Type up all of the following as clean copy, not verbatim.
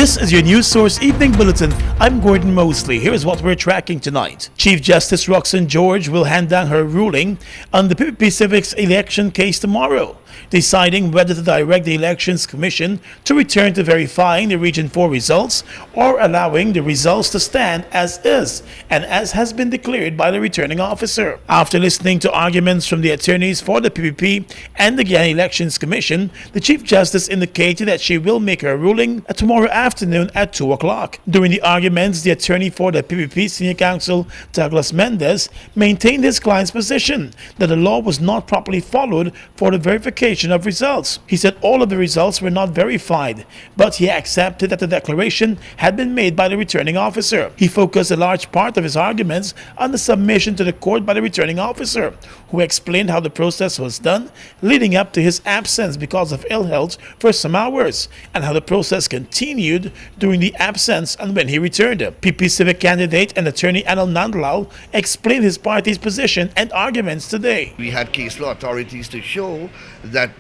This is your News Source Evening Bulletin. I'm Gordon Mosley. Here is what we're tracking tonight. Chief Justice Roxanne George will hand down her ruling on the PPP Civics election case tomorrow, deciding whether to direct the Elections Commission to return to verifying the Region 4 results or allowing the results to stand as is and as has been declared by the returning officer. After listening to arguments from the attorneys for the PPP and the Guyana Elections Commission, the Chief Justice indicated that she will make her ruling tomorrow afternoon at 2 o'clock. During the arguments, the attorney for the PPP Senior Counsel, Douglas Mendez, maintained his client's position that the law was not properly followed for the verification of results. He said all of the results were not verified, but he accepted that the declaration had been made by the returning officer. He focused a large part of his arguments on the submission to the court by the returning officer, who explained how the process was done leading up to his absence because of ill health for some hours, and how the process continued during the absence and when he returned. PP Civic candidate and attorney Anil Nandlal explained his party's position and arguments today. We had case law authorities to show that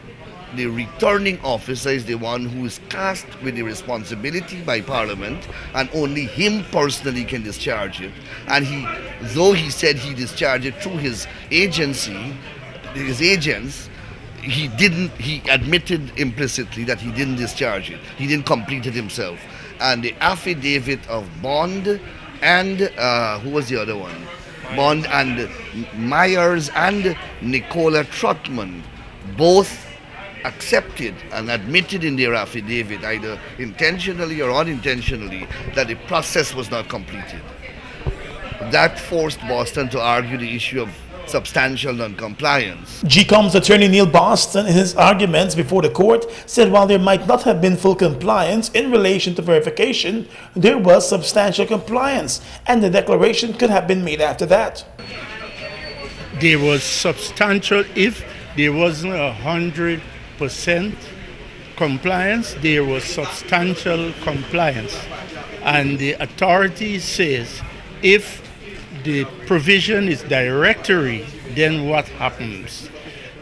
the returning officer is the one who is tasked with the responsibility by Parliament, and only him personally can discharge it. And though he said he discharged it through his agency, his agents, he admitted implicitly that he didn't discharge it. He didn't complete it himself. And the affidavit of Bond and who was the other one? Bond and Myers and Nicola Trotman both accepted and admitted in their affidavit, either intentionally or unintentionally, that the process was not completed. That forced Boston to argue the issue of substantial non-compliance. GCOM's attorney Neil Boston, in his arguments before the court, said while there might not have been full compliance in relation to verification, there was substantial compliance, and the declaration could have been made after that. There was substantial, if there wasn't 100% compliance, there was substantial compliance. And the authority says if the provision is directory, then what happens?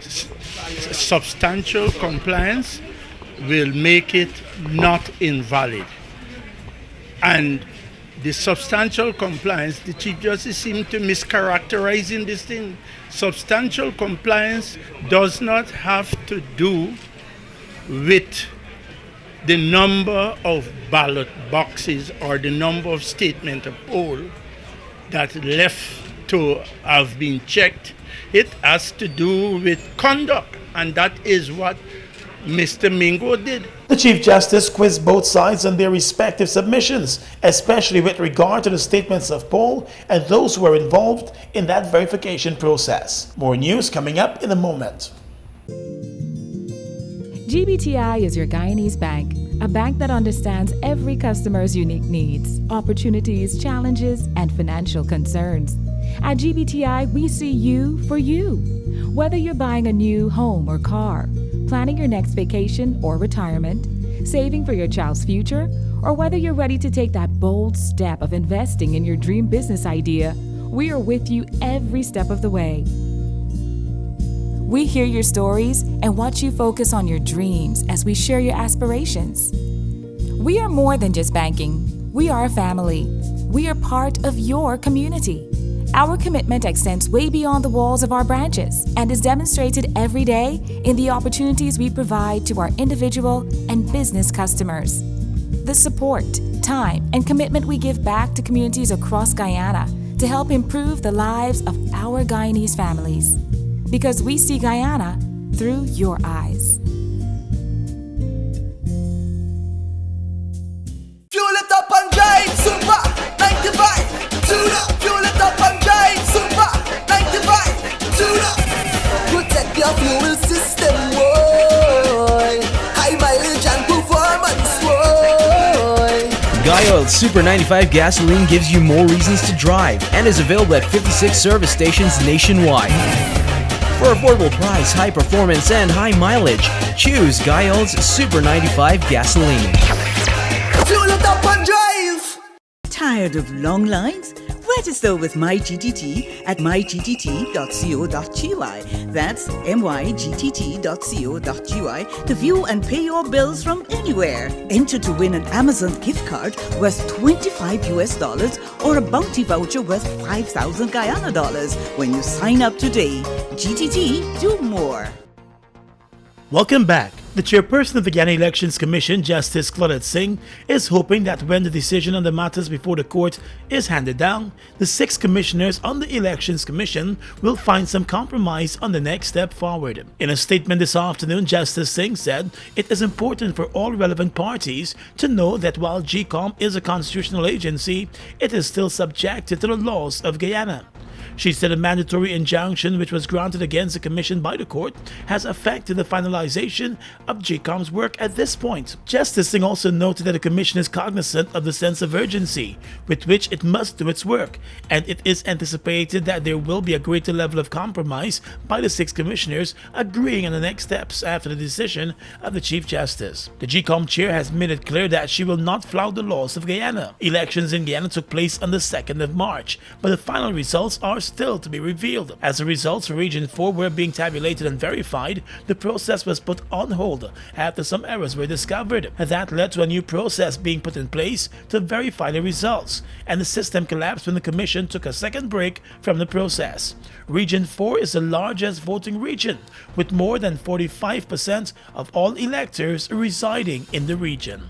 Substantial compliance will make it not invalid. And the substantial compliance, the Chief Justice seemed to mischaracterize in this thing. Substantial compliance does not have to do with the number of ballot boxes or the number of statement of poll that left to have been checked. It has to do with conduct, and that is what Mr. Mingo did. The Chief Justice quizzed both sides on their respective submissions, especially with regard to the statements of poll and those who were involved in that verification process. More news coming up in a moment. GBTI is your Guyanese bank, a bank that understands every customer's unique needs, opportunities, challenges, and financial concerns. At GBTI, we see you for you. Whether you're buying a new home or car, planning your next vacation or retirement, saving for your child's future, or whether you're ready to take that bold step of investing in your dream business idea, we are with you every step of the way. We hear your stories and watch you focus on your dreams as we share your aspirations. We are more than just banking. We are a family. We are part of your community. Our commitment extends way beyond the walls of our branches and is demonstrated every day in the opportunities we provide to our individual and business customers. The support, time, and commitment we give back to communities across Guyana to help improve the lives of our Guyanese families. Because we see Guyana through your eyes. Fuel it up and drive, Super 95. Tune up. Fuel it up and drive, Super 95. Tune up. Protect your fuel system, boy. High mileage and performance, boy. Guy Oil's Super 95 gasoline gives you more reasons to drive and is available at 56 service stations nationwide. For affordable price, high performance, and high mileage, choose Guy Oil's Super 95 gasoline. Fuel it up and drive. Tired of long lines? Register with MyGTT at mygtt.co.gy. That's mygtt.co.gy to view and pay your bills from anywhere. Enter to win an Amazon gift card worth $25 or a bounty voucher worth 5,000 Guyana dollars when you sign up today. GTT, do more. Welcome back. The chairperson of the Guyana Elections Commission, Justice Claudette Singh, is hoping that when the decision on the matters before the court is handed down, the 6 commissioners on the Elections Commission will find some compromise on the next step forward. In a statement this afternoon, Justice Singh said it is important for all relevant parties to know that while GCOM is a constitutional agency, it is still subjected to the laws of Guyana. She said a mandatory injunction which was granted against the commission by the court has affected the finalization of GCOM's work at this point. Justice Singh also noted that the commission is cognizant of the sense of urgency with which it must do its work, and it is anticipated that there will be a greater level of compromise by the 6 commissioners agreeing on the next steps after the decision of the Chief Justice. The GCOM chair has made it clear that she will not flout the laws of Guyana. Elections in Guyana took place on the 2nd of March, but the final results are still to be revealed. As the results for Region 4 were being tabulated and verified, the process was put on hold after some errors were discovered. That led to a new process being put in place to verify the results, and the system collapsed when the Commission took a second break from the process. Region 4 is the largest voting region, with more than 45% of all electors residing in the region.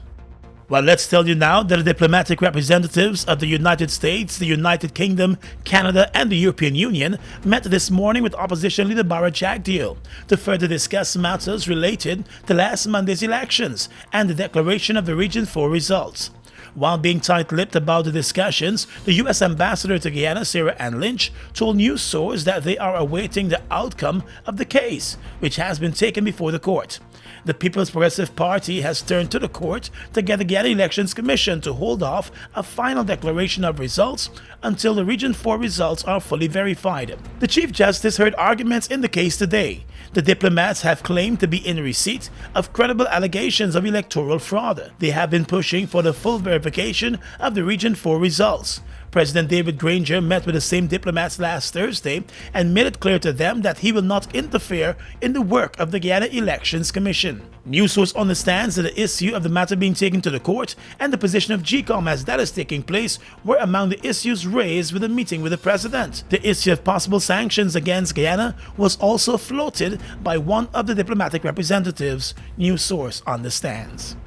Well, let's tell you now that the diplomatic representatives of the United States, the United Kingdom, Canada, and the European Union met this morning with opposition leader Barra Jagdeo to further discuss matters related to last Monday's elections and the declaration of the Region 4 results. While being tight-lipped about the discussions, the U.S. ambassador to Guyana, Sarah Ann Lynch, told news sources that they are awaiting the outcome of the case, which has been taken before the court. The People's Progressive Party has turned to the court to get the Guyana Elections Commission to hold off a final declaration of results until the Region 4 results are fully verified. The Chief Justice heard arguments in the case today. The diplomats have claimed to be in receipt of credible allegations of electoral fraud. They have been pushing for the full verification of the Region 4 results. President David Granger met with the same diplomats last Thursday and made it clear to them that he will not interfere in the work of the Guyana Elections Commission. News source understands that the issue of the matter being taken to the court and the position of GCOM as that is taking place were among the issues raised with a meeting with the president. The issue of possible sanctions against Guyana was also floated by one of the diplomatic representatives, news source understands.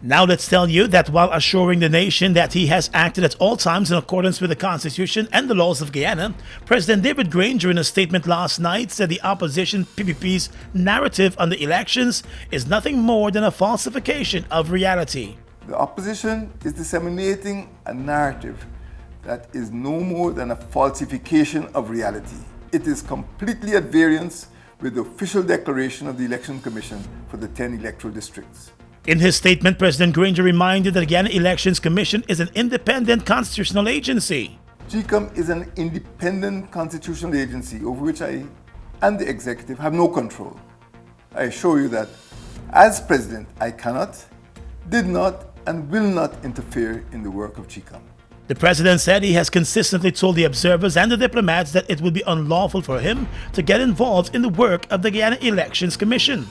Now let's tell you that while assuring the nation that he has acted at all times in accordance with the Constitution and the laws of Guyana, President David Granger in a statement last night said the opposition PPP's narrative on the elections is nothing more than a falsification of reality. The opposition is disseminating a narrative that is no more than a falsification of reality. It is completely at variance with the official declaration of the Election Commission for the 10 electoral districts. In his statement, President Granger reminded that the Guyana Elections Commission is an independent constitutional agency. GCOM is an independent constitutional agency over which I and the executive have no control. I assure you that, as president, I cannot, did not, and will not interfere in the work of GCOM. The president said he has consistently told the observers and the diplomats that it would be unlawful for him to get involved in the work of the Guyana Elections Commission.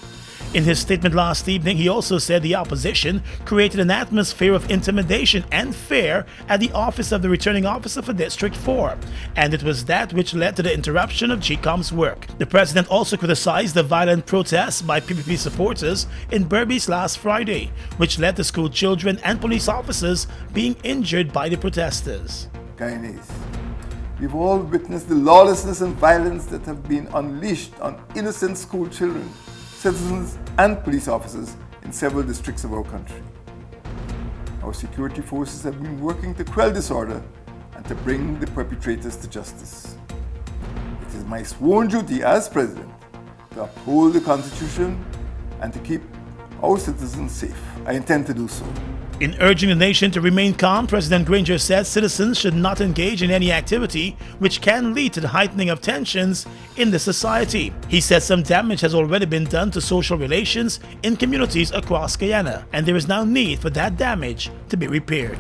In his statement last evening, he also said the opposition created an atmosphere of intimidation and fear at the office of the returning officer for District 4, and it was that which led to the interruption of GCOM's work. The president also criticized the violent protests by PPP supporters in Berbice last Friday, which led to school children and police officers being injured by the protesters. Guyanese, we've all witnessed the lawlessness and violence that have been unleashed on innocent school children, citizens and police officers in several districts of our country. Our security forces have been working to quell disorder and to bring the perpetrators to justice. It is my sworn duty as president to uphold the Constitution and to keep our citizens safe. I intend to do so. In urging the nation to remain calm, President Granger said citizens should not engage in any activity which can lead to the heightening of tensions in the society. He said some damage has already been done to social relations in communities across Guyana, and there is now need for that damage to be repaired.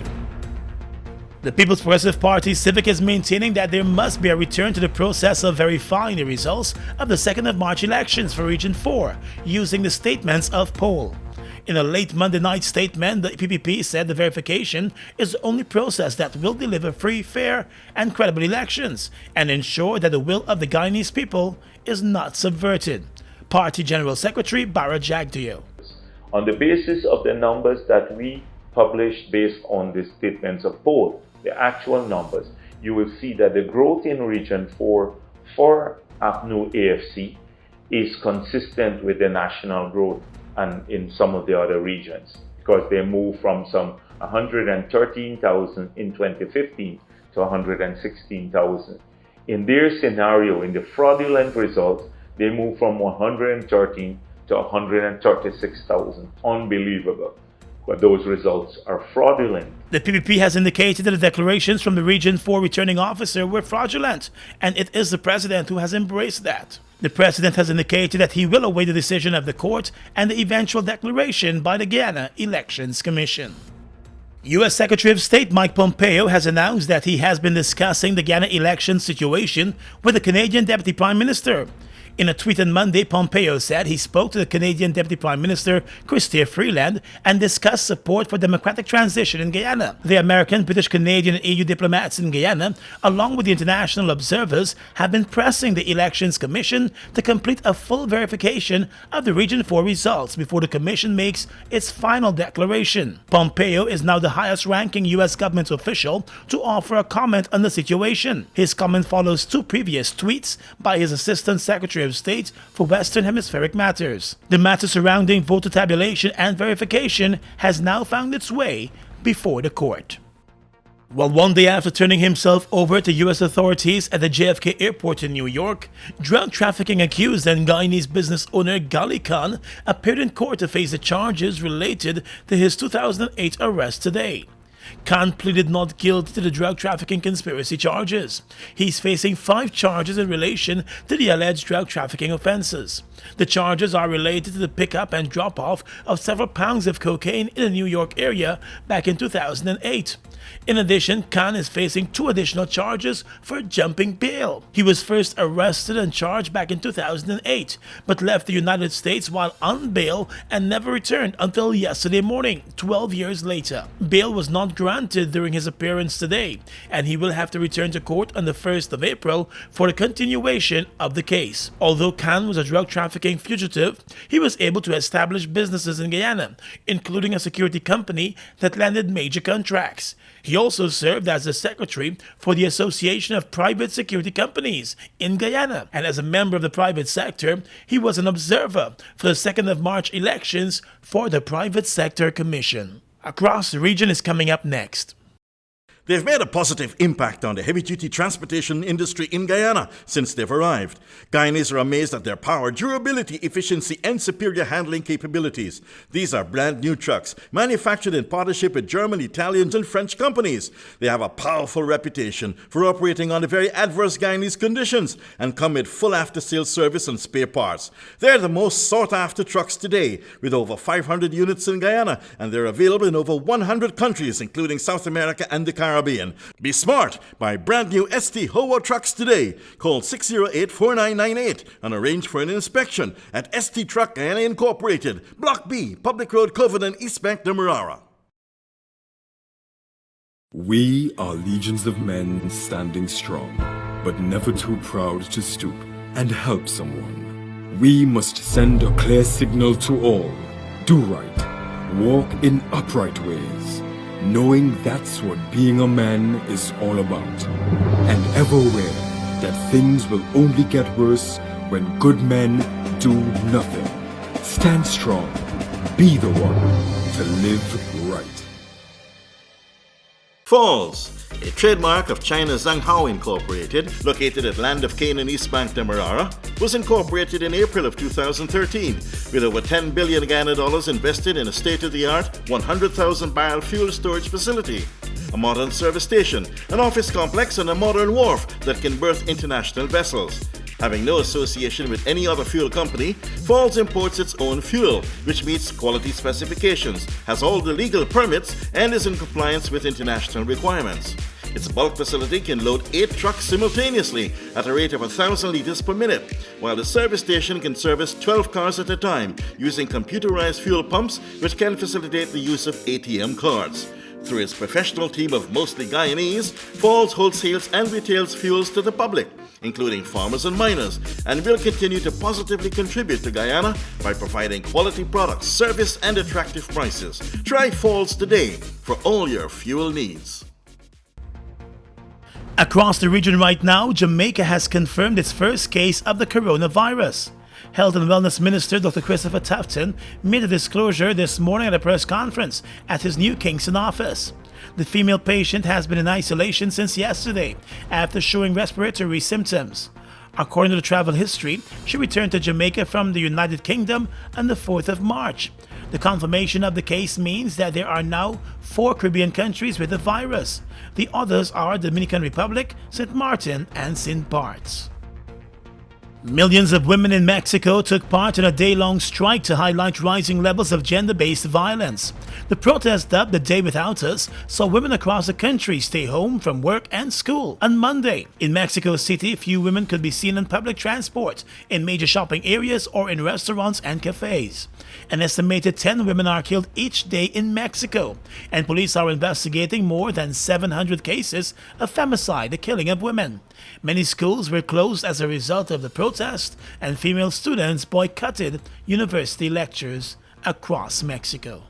The People's Progressive Party Civic is maintaining that there must be a return to the process of verifying the results of the 2nd of March elections for Region 4 using the statements of poll. In a late Monday night statement, the PPP said the verification is the only process that will deliver free, fair, and credible elections and ensure that the will of the Guyanese people is not subverted. Party General Secretary Bara Jagdeo. On the basis of the numbers that we published based on the statements of poll, the actual numbers, you will see that the growth in Region 4 for APNU AFC is consistent with the national growth and in some of the other regions, because they move from some 113,000 in 2015 to 116,000. In their scenario, in the fraudulent results, they move from 113 to 136,000. Unbelievable. But those results are fraudulent. The PPP has indicated that the declarations from the Region 4 returning officer were fraudulent, and it is the president who has embraced that. The president has indicated that he will await the decision of the court and the eventual declaration by the Guyana Elections Commission. U.S. Secretary of State Mike Pompeo has announced that he has been discussing the Guyana election situation with the Canadian Deputy Prime Minister. In a tweet on Monday, Pompeo said he spoke to the Canadian Deputy Prime Minister Chrystia Freeland and discussed support for democratic transition in Guyana. The American, British, Canadian, and EU diplomats in Guyana, along with the international observers, have been pressing the Elections Commission to complete a full verification of the Region 4 results before the Commission makes its final declaration. Pompeo is now the highest-ranking U.S. government official to offer a comment on the situation. His comment follows two previous tweets by his Assistant Secretary of State for Western Hemispheric Matters. The matter surrounding voter tabulation and verification has now found its way before the court. Well, one day after turning himself over to U.S. authorities at the JFK airport in New York, drug trafficking accused and Guyanese business owner Gali Khan appeared in court to face the charges related to his 2008 arrest today. Khan pleaded not guilty to the drug trafficking conspiracy charges. He's facing 5 charges in relation to the alleged drug trafficking offenses. The charges are related to the pickup and drop-off of several pounds of cocaine in the New York area back in 2008. In addition, Khan is facing 2 additional charges for jumping bail. He was first arrested and charged back in 2008, but left the United States while on bail and never returned until yesterday morning, 12 years later. Bail was not granted during his appearance today, and he will have to return to court on the 1st of April for the continuation of the case. Although Khan was a drug trafficking fugitive, he was able to establish businesses in Guyana, including a security company that landed major contracts. He also served as the secretary for the Association of Private Security Companies in Guyana, and as a member of the private sector, he was an observer for the 2nd of March elections for the Private Sector Commission. Across the region is coming up next. They've made a positive impact on the heavy-duty transportation industry in Guyana since they've arrived. Guyanese are amazed at their power, durability, efficiency, and superior handling capabilities. These are brand new trucks, manufactured in partnership with German, Italian, and French companies. They have a powerful reputation for operating under very adverse Guyanese conditions and come with full after-sales service and spare parts. They're the most sought-after trucks today, with over 500 units in Guyana, and they're available in over 100 countries, including South America and the Caribbean. Be smart. Buy brand new ST Howo trucks today. Call 608-4998 and arrange for an inspection at ST Truck Guyana Incorporated, Block B, Public Road, Covenant, East Bank, Demerara. We are legions of men standing strong, but never too proud to stoop and help someone. We must send a clear signal to all. Do right. Walk in upright ways, knowing that's what being a man is all about. And ever aware that things will only get worse when good men do nothing. Stand strong. Be the one to live right. Falls, a trademark of China's Zhanghao Incorporated, located at Land of Cane in East Bank, Demerara, was incorporated in April of 2013, with over $10 billion Guyana dollars invested in a state-of-the-art 100,000-barrel fuel storage facility, a modern service station, an office complex, and a modern wharf that can berth international vessels. Having no association with any other fuel company, Falls imports its own fuel, which meets quality specifications, has all the legal permits, and is in compliance with international requirements. Its bulk facility can load 8 trucks simultaneously at a rate of 1,000 liters per minute, while the service station can service 12 cars at a time using computerized fuel pumps which can facilitate the use of ATM cards. Through its professional team of mostly Guyanese, Falls wholesales and retails fuels to the public, including farmers and miners, and will continue to positively contribute to Guyana by providing quality products, service, and attractive prices. Try Falls today for all your fuel needs. Across the region right now, Jamaica has confirmed its first case of the coronavirus. Health and Wellness Minister Dr. Christopher Tufton made a disclosure this morning at a press conference at his New Kingston office. The female patient has been in isolation since yesterday after showing respiratory symptoms. According to the travel history, she returned to Jamaica from the United Kingdom on the 4th of March. The confirmation of the case means that there are now 4 Caribbean countries with the virus. The others are Dominican Republic, St. Martin, and St. Bart's. Millions of women in Mexico took part in a day-long strike to highlight rising levels of gender-based violence. The protest, dubbed the Day Without Us, saw women across the country stay home from work and school. On Monday, in Mexico City, few women could be seen on public transport, in major shopping areas, or in restaurants and cafes. An estimated 10 women are killed each day in Mexico, and police are investigating more than 700 cases of femicide, the killing of women. Many schools were closed as a result of the protest, and female students boycotted university lectures across Mexico.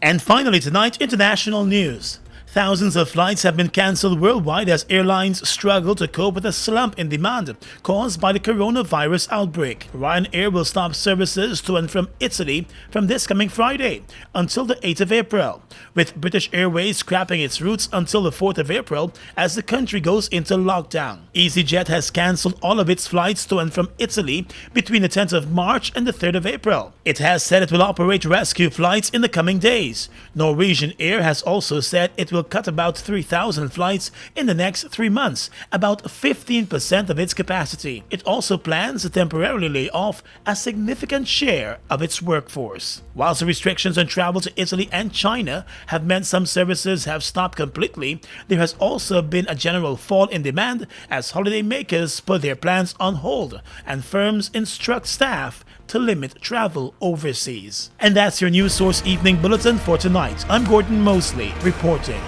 And finally tonight, international news. Thousands of flights have been cancelled worldwide as airlines struggle to cope with a slump in demand caused by the coronavirus outbreak. Ryanair will stop services to and from Italy from this coming Friday until the 8th of April, with British Airways scrapping its routes until the 4th of April as the country goes into lockdown. EasyJet has cancelled all of its flights to and from Italy between the 10th of March and the 3rd of April. It has said it will operate rescue flights in the coming days. Norwegian Air has also said it will cut about 3,000 flights in the next 3 months, about 15% of its capacity. It also plans to temporarily lay off a significant share of its workforce. Whilst the restrictions on travel to Italy and China have meant some services have stopped completely, there has also been a general fall in demand as holidaymakers put their plans on hold and firms instruct staff to limit travel overseas. And that's your News Source Evening Bulletin for tonight. I'm Gordon Mosley reporting.